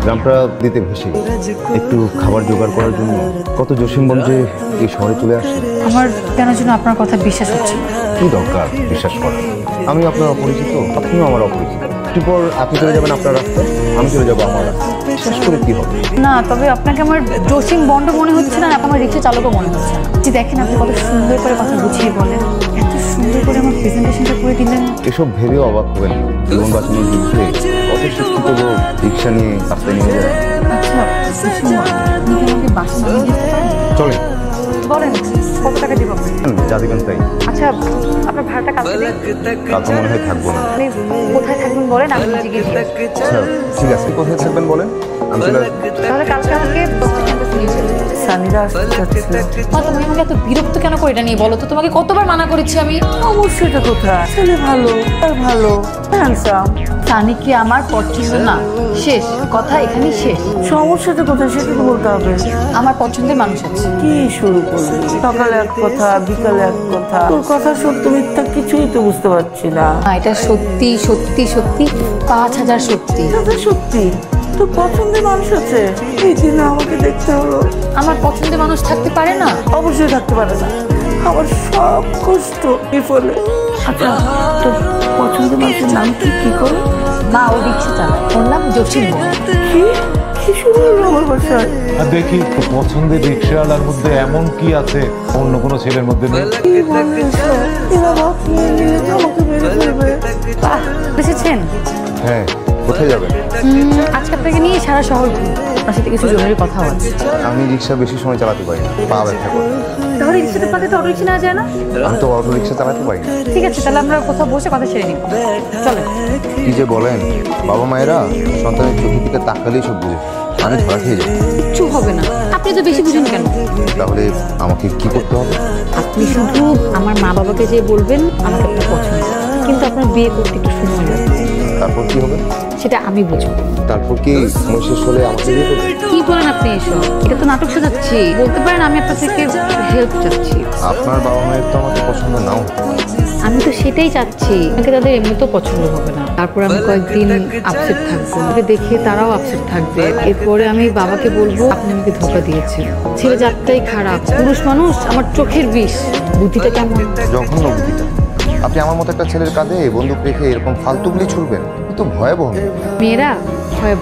গ্রামটা দিতে ভেসে একটু খাবার জোগাড় করার জন্য কত জসিমগঞ্জে এই শহরে চলে আসে। আমার কেন যেন আপনার কথা বিশ্বাস হচ্ছে না। কি দরকার বিশ্বাস করা? আমি আপনার অপরিচিত, আপনিও আমার অপরিচিত। একটু পর আপনি চলে যাবেন আপনার রাস্তায়, আমি চলে যাবো আমার রাস্তায়। বিশ্বাস করে কি হবে? না, তবে আপনাকে আমার জসিম বন্ড মনে হচ্ছে না, আমার রিক্সা চালকও মনে হচ্ছে না। যে দেখেন আপনি কত সুন্দর করে কথা বুঝিয়ে বলেন, এত সুন্দর করে আমার প্রেজেন্টেশনটা করে দিলেন। এসব ভেবেও অবাক হবেন, জীবন বাঁচানোর যুদ্ধে কত শিক্ষিত লোক রিক্সা নিয়ে রাস্তায় নিয়ে যায়। আচ্ছা জসিম, আপনি কি আমাকে বাসা নামিয়ে দিতে পারেন? চলেন। বলেন কত টাকা দিব? যা দিবেন তাই। আচ্ছা আপনার ভাড়াটা কালকে দিন। কাল তো মনে হয় থাকবো না। আপনি কোথায় থাকবেন বলেন, আমি নিজে গিয়ে দিয়ে আসবো। আচ্ছা ঠিক আছে, কোথায় থাকবেন বলেন, আমি চলে আসবো। তাহলে কালকে আমাকে সানিরা আসতে চাচ্ছে। তুমি আমাকে এত বিরক্ত কেন করে এটা নিয়ে বলো তো? তোমাকে কতবার মানা করেছি আমি। অবশ্যই এটা কোথায়, ছেলে ভালো আর ভালো হ্যান্ডসাম। সানি কি আমার পছন্দ না? শেষ কথা, এখানেই শেষ। সমস্যাটা কোথায় সেটা তো বলতে হবে। আমার পছন্দের মানুষ আছে। কি শুরু করলি? সকালে এক কথা, বিকালে এক কথা। তোর কথা সত্য মিথ্যা কিছুই তো বুঝতে পারছি না। এটা সত্যি সত্যি সত্যি 5000 সত্যি। দাদা সত্যি তোর পছন্দের মানুষ আছে? এই দিন আমাকে দেখতে হলো। আমার পছন্দের মানুষ থাকতে পারে না? অবশ্যই থাকতে পারে না। আমার সব কষ্ট বিফলে। আচ্ছা তোর পছন্দের মানুষের নাম কি? কি করে? মা ও রিক্সা চালায়, ওর নাম জসিম। কি কি শুরু হলো আমার বাসায়? আর দেখি পছন্দের রিক্সাওয়ালার মধ্যে এমন কি আছে অন্য কোনো ছেলের মধ্যে নেই? কি বলিস? এরা রাত নিয়ে আমাকে মেরে ফেলবে। এসেছেন? হ্যাঁ, কোথায় যাবেন? আজকে আপনাকে নিয়ে সারা শহর ঘুরবো, আপনার সাথে কিছু জরুরি কথা আছে। আমি রিক্সা বেশি সময় চালাতে পারি না, পা ব্যথা করে। তাহলে রিক্সাতে পাতে তো অটো রিক্সা নেওয়া যায় না? আমি তো অটো রিক্সা চালাতে পারি না। ঠিক আছে, তাহলে আমরা কোথাও বসে কথা সেরে নিব। চলেন। কি যে বলেন, বাবা মায়েরা সন্তানের চোখের দিকে তাকালেই সব বুঝে, আমি ধরা খেয়ে যাই। কিচ্ছু হবে না, আপনি তো বেশি বুঝেন কেন? তাহলে আমাকে কি করতে হবে? আপনি শুধু আমার মা বাবাকে যে বলবেন আমাকে আপনার পছন্দ, কিন্তু আপনার বিয়ে করতে একটু সময় লাগবে। তারপর কি হবে? সেটা আমি বুঝবো। তারপর কি সময় শেষ হলে আমাকে বিয়ে করবে? কি বলেন আপনি এসব? এটা তো নাটক সাজাচ্ছি। বলতে পারেন আমি আপনার থেকে হেল্প চাচ্ছি। আপনার বাবা মায়ের তো আমাকে পছন্দ নাও হতে পারে। আমি তো সেটাই চাচ্ছি। আমাকে তাদের এমনিতেও পছন্দ হবে না, তারপর আমি কয়েকদিন আপসেট থাকবো, আমাকে দেখে তারাও আপসেট থাকবে। এরপরে আমি বাবাকে বলবো আপনি আমাকে ধোঁকা দিয়েছেন। ছেলে জাতটাই খারাপ, পুরুষ মানুষ আমার চোখের বিষ। বুদ্ধিটা কেমন? জঘন্য বুদ্ধিটা। আপনি আমার মতো একটা ছেলের কাঁধে বন্দুক রেখে এরকম ফালতুগুলি ছুড়বেন, এ তো ভয়াবহ। মেয়েরা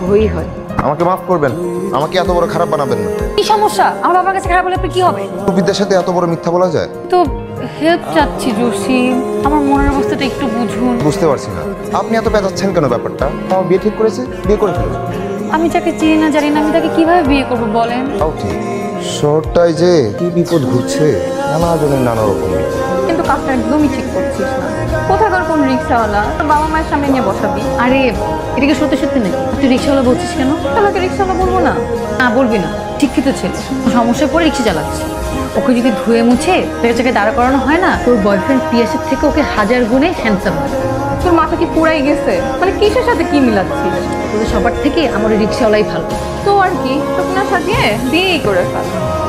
ভয়ই হয়। আমাকে মাফ করবেন, আমাকে এত বড় খারাপ বানাবেন না। কি সমস্যা? আমার বাবার কাছে খারাপ হলে কি হবে? বিদ্যার সাথে এত বড় মিথ্যা বলা যায়? তো হেল্প চাচ্ছি জসিম, আমার মনের অবস্থাটা একটু বুঝুন। বুঝতে পারছি না আপনি এত পেঁচাচ্ছেন কেন ব্যাপারটা। আমার বিয়ে ঠিক করেছে, বিয়ে করে ফেলুন। আমি যাকে চিনি না জানি না, আমি তাকে কিভাবে বিয়ে করবো বলেন? তাও ঠিক, শহরটায় যে কি বিপদ ঘুরছে, নানা জনের নানা রকম বিপদ। কিন্তু কাজটা একদমই ঠিক করছিস না। কোথাকার কোন রিক্সাওয়ালা তোর বাবা মায়ের সামনে নিয়ে বসাবি? আরে এটা কি সত্যি সত্যি নাকি? তুই রিক্সাওয়ালা বলছিস কেন? তাহলে রিক্সাওয়ালা বলবো না? না বলবি না, শিক্ষিত ছেলে, সমস্যায় পড়ে রিক্সা চালাচ্ছে। ওকে যদি ধুয়ে মুছে জায়গায় দাঁড়া করানো হয় না, তোর বয়ফ্রেন্ড পিয়াসের থেকে ওকে 1000 গুণে হ্যান্ডসাম হয়। তোর মাথা কি পুরাই গেছে? মানে কিসের সাথে কি মিলাচ্ছিস? তোদের সবার থেকে আমার রিক্সাওয়ালাই ভালো। তো আর কি, তোকে না সাজিয়ে বিয়েই করে ফেল।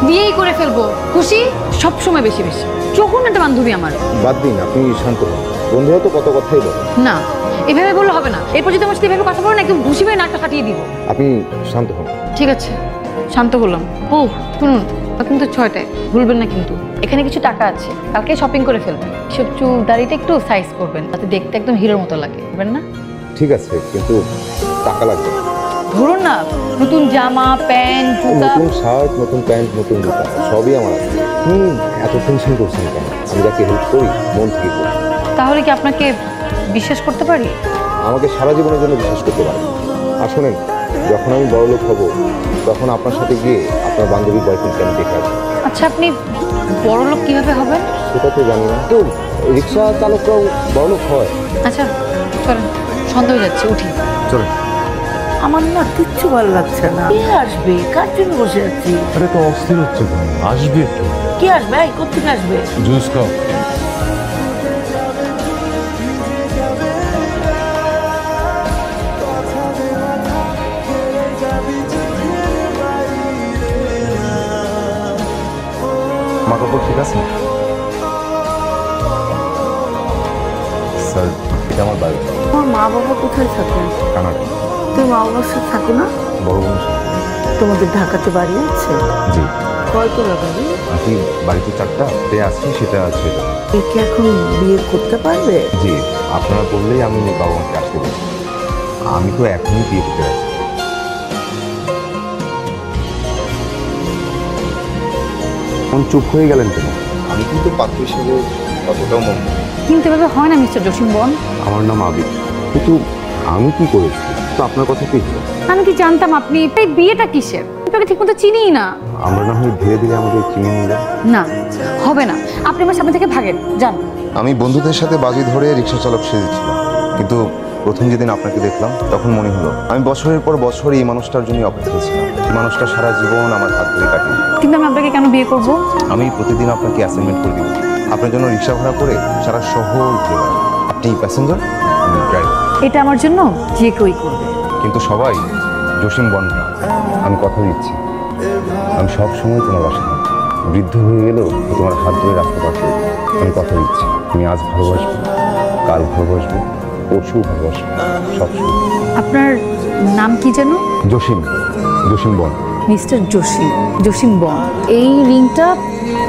বিয়েই করে ফেলবো, খুশি? সবসময় বেশি বেশি। যখন একটা বান্ধবী আমার। বাদ দিন, আপনি শান্ত হন। বন্ধুরা তো কত কথাই বলে। না, এভাবে বললে হবে না। এরপর যদি আমার সাথে এভাবে কথা বলো না, একদম ঘুষি মেরে নাকটা ফাটিয়ে দিব। আপনি শান্ত হন। ঠিক আছে, শান্ত হলাম। ও শুনুন, কিন্তু 6টায় ভুলবেন না কিন্তু। এখানে কিছু টাকা আছে, কালকে শপিং করে ফেলবেন। সব চুল দাড়িটা একটু সাইজ করবেন, তাতে দেখতে একদম হিরোর মতো লাগে, বুঝবেন না? ঠিক আছে, কিন্তু টাকা লাগবে। ধরুন না, নতুন জামা প্যান্ট জুতা। নতুন শার্ট, নতুন প্যান্ট, নতুন জুতা সবই আমার আছে। আপনি এত টেনশন করছেন কেন? আমি যাকে হেল্প করি মন থেকে করি। তাহলে কি আপনাকে বিশ্বাস করতে পারি? আমাকে সারা জীবনের জন্য বিশ্বাস করতে পারেন। আর শোনেন, যখন আমি বড়লোক হব তখন আপনার সাথে গিয়ে আপনার বান্ধবী বয়ফ্রেন্ডকে আমি দেখে আসবো। আচ্ছা, আপনি বড়লোক কিভাবে হবেন? সেটা তো জানি না, কেউ রিক্সা চালকরাও বড়লোক হয়। আচ্ছা চলেন, সন্দেহ হয়ে যাচ্ছে, উঠি। চলেন। আমার না কিচ্ছু ভালো লাগছে না। কে আসবে? কার জন্য বসে আছি? আরে তো অস্থির হচ্ছে কেন? আসবে একটু। কে আসবে? এই কোথেকে আসবে? জুস খাও। মা কাপড় ঠিক আছে? স্যার, এটা আমার বাড়ি। আমার মা বাবা কোথায় থাকেন? কানাডা। তুমি মা বাবার সাথে থাকো না? বড় বোনের সাথে। তোমাদের ঢাকাতে বাড়ি আছে? জি। কয়তলা বাড়ি? আন্টি বাড়িতে 4টা, তে আছি সেটা আছে। এ কি এখন বিয়ে করতে পারবে? জি, আপনারা বললেই আমি বাবা মাকে আসতে পারি। আমি তো এখনই বিয়ে করতে আছি। কোন চুপ হয়ে গেলেন কেন? আমি কিন্তু পাত্র হিসেবে অতটাও মন। কিন্তু এভাবে হয় না মিস্টার জসিম বন। আমার নাম আবিদ, কিন্তু আমি কি করেছি? তো আপনার কথা কি হলো? আমি কি জানতাম আপনি এই বিয়েটা কিসের? আপনাকে ঠিক মতো চিনিই না। আমরা না হয় ধীরে ধীরে আমাদের চিনি নিলাম। না হবে না, আপনি আমার সামনে থেকে ভাগেন, যান। আমি বন্ধুদের সাথে বাজি ধরে রিক্সা চালক সেজেছিলাম, কিন্তু প্রথম যেদিন আপনাকে দেখলাম তখন মনে হলো আমি বছরের পর বছর এই মানুষটার জন্য অপেক্ষা ছিলাম। এই মানুষটা সারা জীবন আমার হাত ধরে কাটিয়ে। কিন্তু আমি আপনাকে কেন বিয়ে করব? আমি প্রতিদিন আপনাকে অ্যাসাইনমেন্ট করে দিব, আপনার জন্য রিক্সা ভাড়া করে সারা শহর ঘুরে বেড়াবো। আপনি প্যাসেঞ্জার, আমি ড্রাইভার। এটা আমার জন্য যে কেউই করবে। কিন্তু সবাই জসিম বন না। আমি কথা দিচ্ছি, আমি সব সময় তোমার বাসা থাকবো। বৃদ্ধ হয়ে গেলেও তোমার হাত ধরে রাখতে পারবো। আমি কথা দিচ্ছি, তুমি আজ ভালোবাসবে, কাল ভালোবাসবে, পরশু ভালোবাসবে, সব সময়। আপনার নাম কি যেন? জসিম, জসিম বন। মিস্টার জসিম বন। এই রিংটা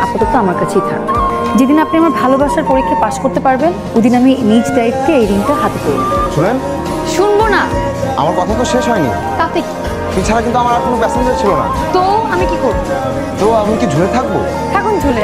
আপাতত আমার কাছেই থাক। যেদিন আপনি আমার ভালোবাসার পরীক্ষা পাশ করতে পারবেন, ওদিন আমি নিজ দায়িত্বে এই রিংটা হাতে পড়ব। শুনেন, শুনবো না। আমার কথা তো শেষ হয়নি। তাতে কি? এছাড়া কিন্তু আমার আর কোনো প্যাসেঞ্জার ছিল না। তো আমি কি করব? তো আমি কি ঝুলে থাকবো? এখন চলে